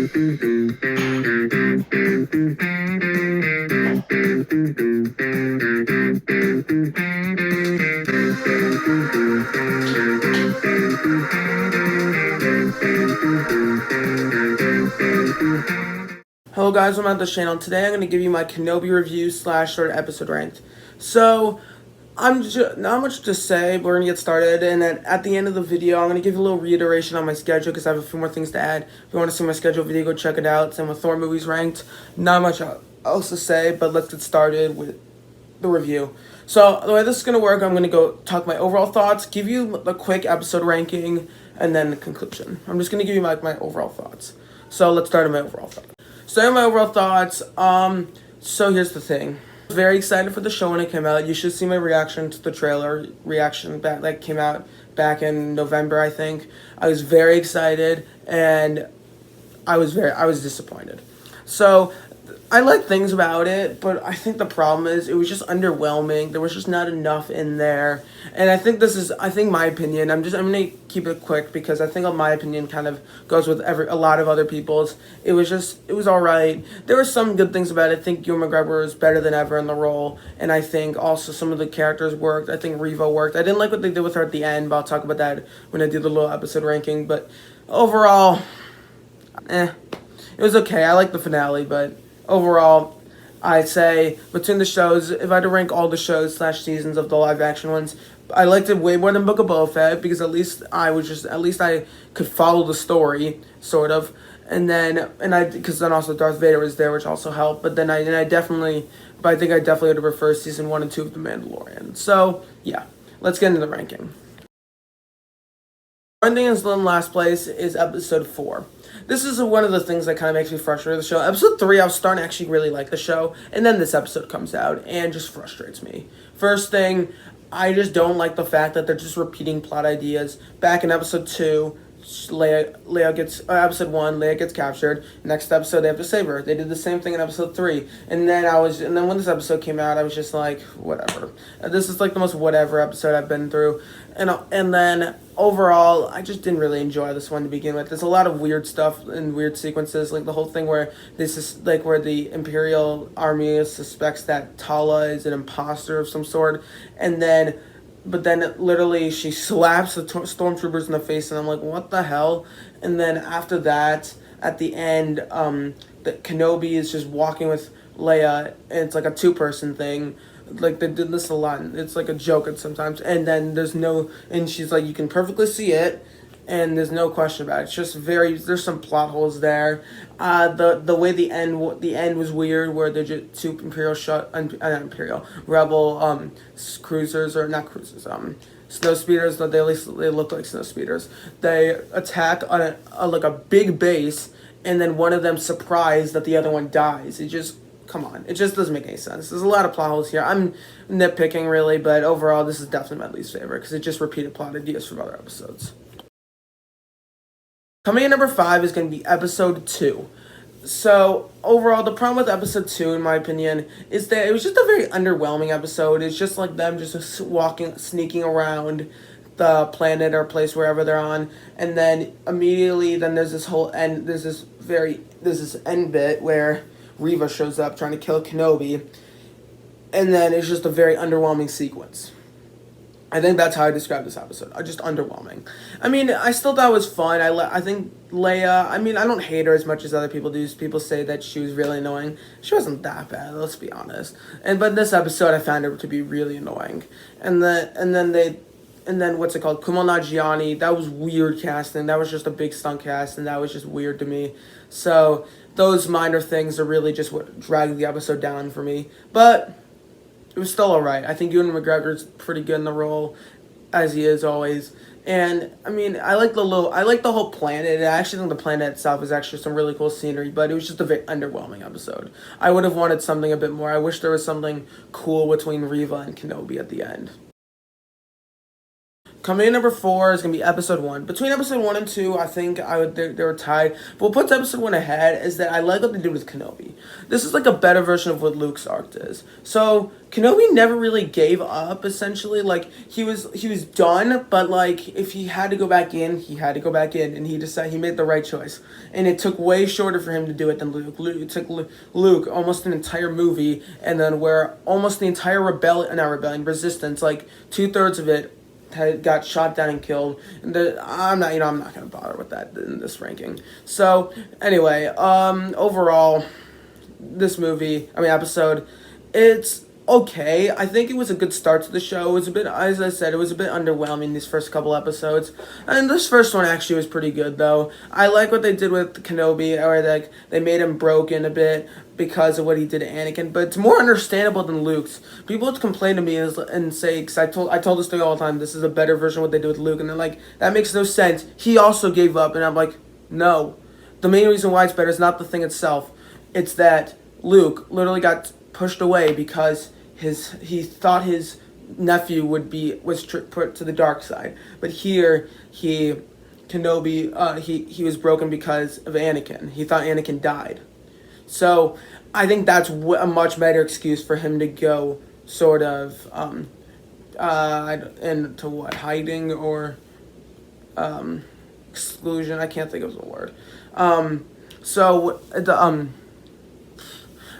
Hello guys, I'm at the channel. Today I'm going to give you my Kenobi review / sort of episode ranked. So, not much to say, but we're going to get started, and at the end of the video, I'm going to give you a little reiteration on my schedule, because I have a few more things to add. If you want to see my schedule video, go check it out. Same with Thor movies ranked. Not much else to say, but let's get started with the review. So, the way this is going to work, I'm going to go talk my overall thoughts, give you the quick episode ranking, and then the conclusion. I'm just going to give you my overall thoughts. So, let's start with my overall thoughts. So my overall thoughts, so here's the thing. I was very excited for the show when it came out. You should see my reaction to the trailer, that came out back in November, I think. I was very excited, and I was disappointed. So, I like things about it, but I think the problem is it was just underwhelming. There was just not enough in there. And I think my opinion, I'm going to keep it quick, because I think my opinion kind of goes with a lot of other people's. It was all right. There were some good things about it. I think Ewan McGregor was better than ever in the role, and I think also some of the characters worked. I think Reva worked. I didn't like what they did with her at the end, but I'll talk about that when I do the little episode ranking. But overall, it was okay. I liked the finale, but overall, I'd say between the shows, if I had to rank all the shows / seasons of the live action ones, I liked it way more than Book of Boba Fett, because at least I could follow the story, sort of, because then also Darth Vader was there, which also helped. But then I think I definitely would prefer season 1 and 2 of The Mandalorian. So yeah, let's get into the ranking. Ending in last place is episode 4. This is one of the things that kind of makes me frustrated with the show. Episode 3, I was starting to actually really like the show, and then this episode comes out and just frustrates me. First thing, I just don't like the fact that they're just repeating plot ideas. Back in episode 2, episode 1, Leia gets captured. Next episode, they have to save her. They did the same thing in episode 3. And then when this episode came out, I was just like, whatever. This is like the most whatever episode I've been through. And then overall, I just didn't really enjoy this one to begin with. There's a lot of weird stuff and weird sequences, like the whole thing where where the Imperial Army suspects that Tala is an imposter of some sort, but then literally she slaps the stormtroopers in the face, and I'm like, what the hell? And then after that, at the end, the Kenobi is just walking with Leia, and it's like a 2-person thing. Like, they did this a lot, and it's like a joke sometimes. And then and she's like, you can perfectly see it, and there's no question about it. It's just there's some plot holes there. The way the end was weird, where they're just 2 rebel cruisers, or not cruisers, snow speeders, but they look like snow speeders. They attack on a big base, and then one of them surprised that the other one dies. Come on, it just doesn't make any sense. There's a lot of plot holes here. I'm nitpicking, really, but overall, this is definitely my least favorite, because it just repeated plot ideas from other episodes. Coming in number 5 is going to be episode 2. So, overall, the problem with episode 2, in my opinion, is that it was just a very underwhelming episode. It's just like them just sneaking around the planet or place wherever they're on, and then immediately, there's this end bit where Reva shows up trying to kill Kenobi, and then it's just a very underwhelming sequence. I think that's how I describe this episode. Just underwhelming. I mean, I still thought it was fun. I think Leia, I don't hate her as much as other people do. People say that she was really annoying. She wasn't that bad, let's be honest. But this episode, I found her to be really annoying. And then what's it called? Kumail Nanjiani, that was weird casting. That was just a big stunt cast, and that was just weird to me. So those minor things are really just what dragged the episode down for me. But it was still alright. I think Ewan McGregor's pretty good in the role, as he is always. And I like the whole planet. I actually think the planet itself is actually some really cool scenery, but it was just a very underwhelming episode. I would have wanted something a bit more. I wish there was something cool between Reva and Kenobi at the end. Coming in number 4 is gonna be episode 1. Between episode 1 and 2, I think they were tied. But what puts episode 1 ahead is that I like what they did with Kenobi. This is like a better version of what Luke's arc is. So Kenobi never really gave up. Essentially, like he was done, but like if he had to go back in, he had to go back in, and he decided he made the right choice. And it took way shorter for him to do it than Luke. It took Luke almost an entire movie, and then where almost the entire resistance, like 2/3 of it got shot down and killed. And I'm not gonna bother with that in this ranking. So anyway, overall, this episode, it's okay. I think it was a good start to the show. It was a bit, as I said, it was a bit underwhelming these first couple episodes, and this first one actually was pretty good though. I like what they did with Kenobi, or like they made him broken a bit because of what he did to Anakin, but it's more understandable than Luke's. People would complain to me and say, because I told this thing all the time, this is a better version of what they did with Luke, and they're like, that makes no sense. He also gave up, and I'm like, no. The main reason why it's better is not the thing itself. It's that Luke literally got pushed away because he thought his nephew was put to the dark side, but here Kenobi he was broken because of Anakin. He thought Anakin died. So I think that's a much better excuse for him to go sort of into what, hiding or exclusion. I can't think of the word.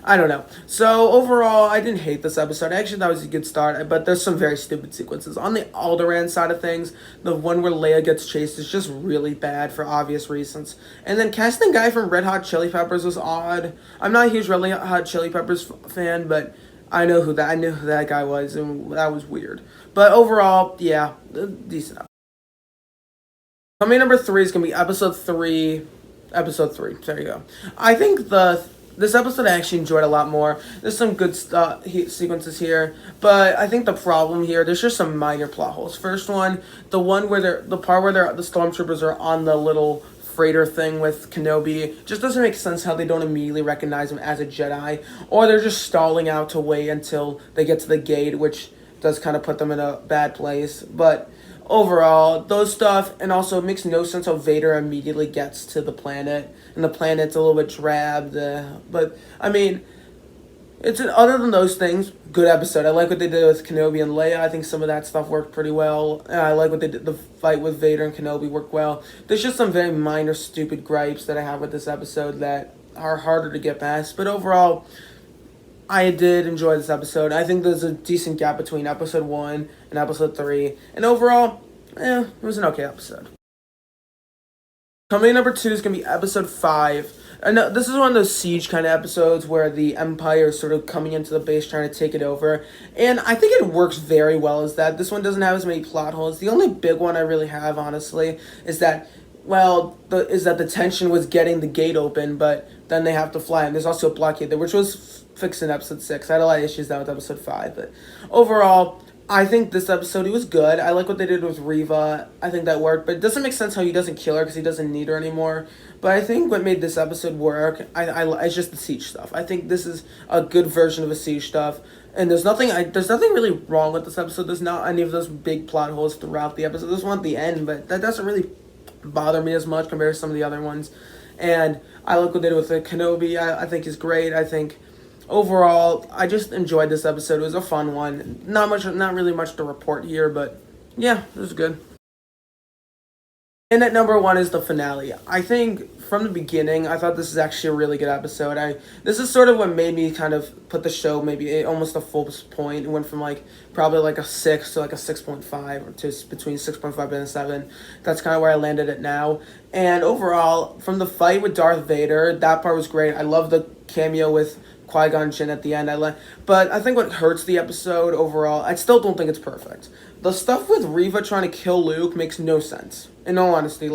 I don't know. So overall, I didn't hate this episode. I actually thought it was a good start, but there's some very stupid sequences. On the Alderaan side of things, the one where Leia gets chased is just really bad for obvious reasons. And then casting guy from Red Hot Chili Peppers was odd. I'm not a huge Red Hot Chili Peppers fan, but I knew who that guy was, and that was weird. But overall, yeah, decent. Coming number 3 is going to be episode 3. Episode 3. There you go. I think this episode I actually enjoyed a lot more. There's some good sequences here, but I think the problem here, there's just some minor plot holes. First one, the part where the stormtroopers are on the little freighter thing with Kenobi, just doesn't make sense how they don't immediately recognize him as a Jedi, or they're just stalling out to wait until they get to the gate, which does kind of put them in a bad place. But overall, those stuff, and also it makes no sense how Vader immediately gets to the planet, and the planet's a little bit drab. But I mean, other than those things, good episode. I like what they did with Kenobi and Leia. I think some of that stuff worked pretty well. And I like what they did. The fight with Vader and Kenobi worked well. There's just some very minor stupid gripes that I have with this episode that are harder to get past. But overall, I did enjoy this episode. I think there's a decent gap between episode 1 and episode 3. And overall, it was an okay episode. Coming in number 2 is going to be episode 5. And this is one of those siege kind of episodes where the Empire is sort of coming into the base trying to take it over. And I think it works very well as that. This one doesn't have as many plot holes. The only big one I really have, honestly, is that, the tension was getting the gate open, but then they have to fly. And there's also a blockade there, which was fixed in episode 6. I had a lot of issues with episode 5. But overall, I think this episode, it was good. I like what they did with Reva. I think that worked. But it doesn't make sense how he doesn't kill her because he doesn't need her anymore. But I think what made this episode work, it's just the siege stuff. I think this is a good version of a siege stuff. And there's nothing really wrong with this episode. There's not any of those big plot holes throughout the episode. There's one at the end, but that doesn't really bother me as much compared to some of the other ones. And I like what they did with the Kenobi. I think is great. I think overall, I just enjoyed this episode. It was a fun one. Not really much to report here, but yeah, it was good. And at number 1 is the finale. I think from the beginning, I thought this is actually a really good episode. This is sort of what made me kind of put the show maybe almost a full point. It went from probably a 6 to a 6.5, or to between 6.5 and a 7. That's kind of where I landed it now. And overall, from the fight with Darth Vader, that part was great. I love the cameo with Qui-Gon Jinn at the end. But I think what hurts the episode overall, I still don't think it's perfect. The stuff with Reva trying to kill Luke makes no sense. In all honesty,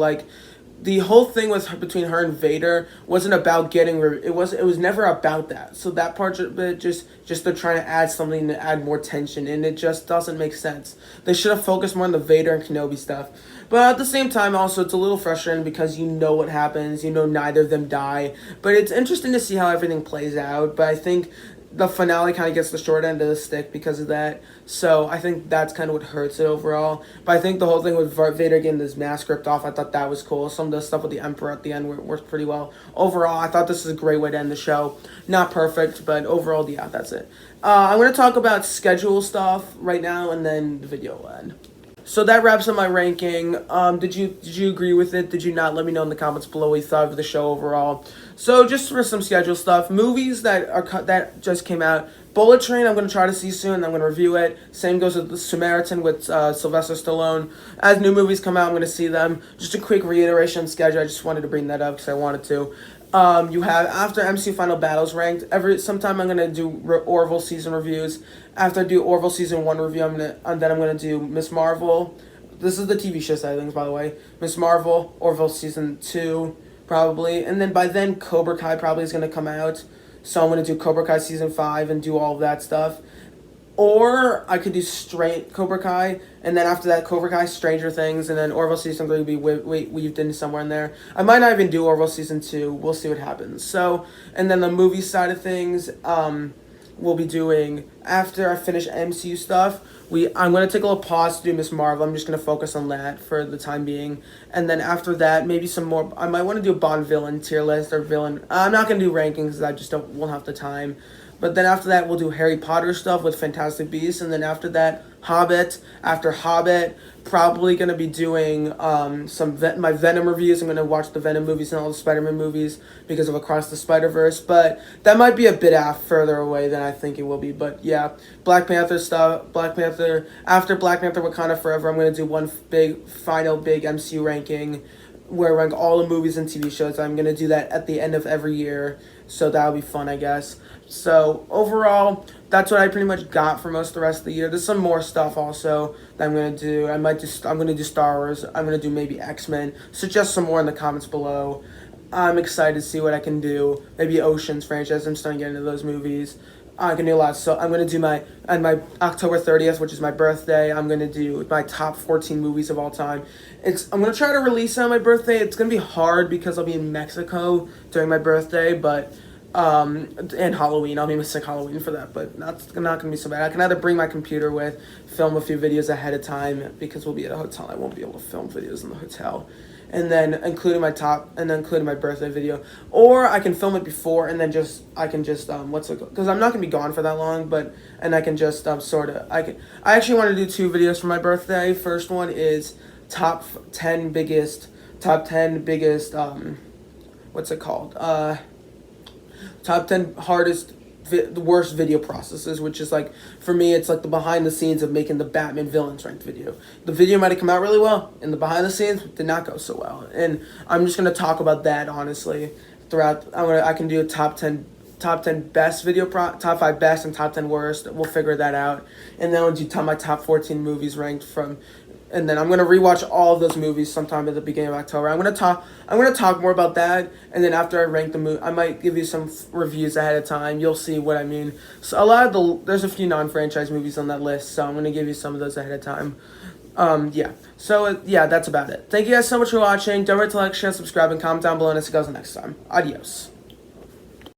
the whole thing between her and Vader wasn't about getting. It was never about that. So that part, just they're trying to add something to add more tension, and it just doesn't make sense. They should have focused more on the Vader and Kenobi stuff. But at the same time, also, it's a little frustrating because you know what happens. You know neither of them die. But it's interesting to see how everything plays out. But I think the finale kind of gets the short end of the stick because of that. So I think that's kind of what hurts it overall. But I think the whole thing with Vader getting his mask ripped off, I thought that was cool. Some of the stuff with the Emperor at the end worked pretty well. Overall, I thought this is a great way to end the show. Not perfect, but overall, yeah, that's it. I'm going to talk about schedule stuff right now, and then the video will end. So that wraps up my ranking. Did you agree with it? Did you not? Let me know in the comments below what you thought of the show overall. So just for some schedule stuff, movies that just came out. Bullet Train, I'm going to try to see soon. I'm going to review it. Same goes with The Samaritan with Sylvester Stallone. As new movies come out, I'm going to see them. Just a quick reiteration schedule. I just wanted to bring that up because I wanted to. You have after MCU Final Battles ranked. Sometime I'm gonna do Orville season reviews. After I do Orville season 1 review, I'm gonna do Miss Marvel. This is the TV show side of things, by the way. Miss Marvel, Orville season 2, probably, and then by then Cobra Kai probably is gonna come out. So I'm gonna do Cobra Kai season 5 and do all of that stuff. Or I could do straight Cobra Kai, and then after that, Cobra Kai, Stranger Things, and then Orville Season 3 will be weaved in somewhere in there. I might not even do Orville Season 2. We'll see what happens. So, and then the movie side of things, we'll be doing, after I finish MCU stuff, I'm going to take a little pause to do Miss Marvel. I'm just going to focus on that for the time being. And then after that, maybe some more, I might want to do a Bond villain tier list or villain. I'm not going to do rankings because I just won't have the time. But then after that, we'll do Harry Potter stuff with Fantastic Beasts. And then after that, Hobbit. After Hobbit, probably going to be doing my Venom reviews. I'm going to watch the Venom movies and all the Spider-Man movies because of Across the Spider-Verse. But that might be a bit further away than I think it will be. But yeah, Black Panther stuff. After Black Panther Wakanda Forever, I'm going to do one final big MCU ranking where I rank all the movies and TV shows. I'm going to do that at the end of every year. So that'll be fun, I guess. So overall, that's what I pretty much got for most of the rest of the year. There's some more stuff also that I'm gonna do. I'm gonna do Star Wars. I'm gonna do maybe X-Men. Suggest some more in the comments below. I'm excited to see what I can do. Maybe Ocean's franchise. I'm starting to get into those movies. I can do a lot. So I'm gonna do my October 30th, which is my birthday. I'm gonna do my top 14 movies of all time. I'm gonna try to release it on my birthday. It's gonna be hard because I'll be in Mexico during my birthday, but and Halloween. I'll be missing Halloween for that, but not gonna be so bad. I can either bring my computer with, film a few videos ahead of time because we'll be at a hotel. I won't be able to film videos in the hotel, and then including my birthday video, or I can film it before and then I can just because I'm not gonna be gone for that long, I can just I actually want to do 2 videos for my birthday. First one is top 10 biggest what's it called? Top 10 the worst video processes, which is like, for me, it's like the behind the scenes of making the Batman villains ranked video. The video might have come out really well, and the behind the scenes did not go so well. And I'm just going to talk about that, honestly, throughout. I can do a top 10 best top 5 best and top 10 worst. We'll figure that out. And then I'll do my top 14 movies ranked from. And then I'm going to rewatch all of those movies sometime at the beginning of October. I'm going to talk more about that. And then after I rank the movie, I might give you some reviews ahead of time. You'll see what I mean. So there's a few non-franchise movies on that list. So I'm going to give you some of those ahead of time. Yeah. So yeah, that's about it. Thank you guys so much for watching. Don't forget to like, share, subscribe, and comment down below. And I'll see you guys next time. Adios.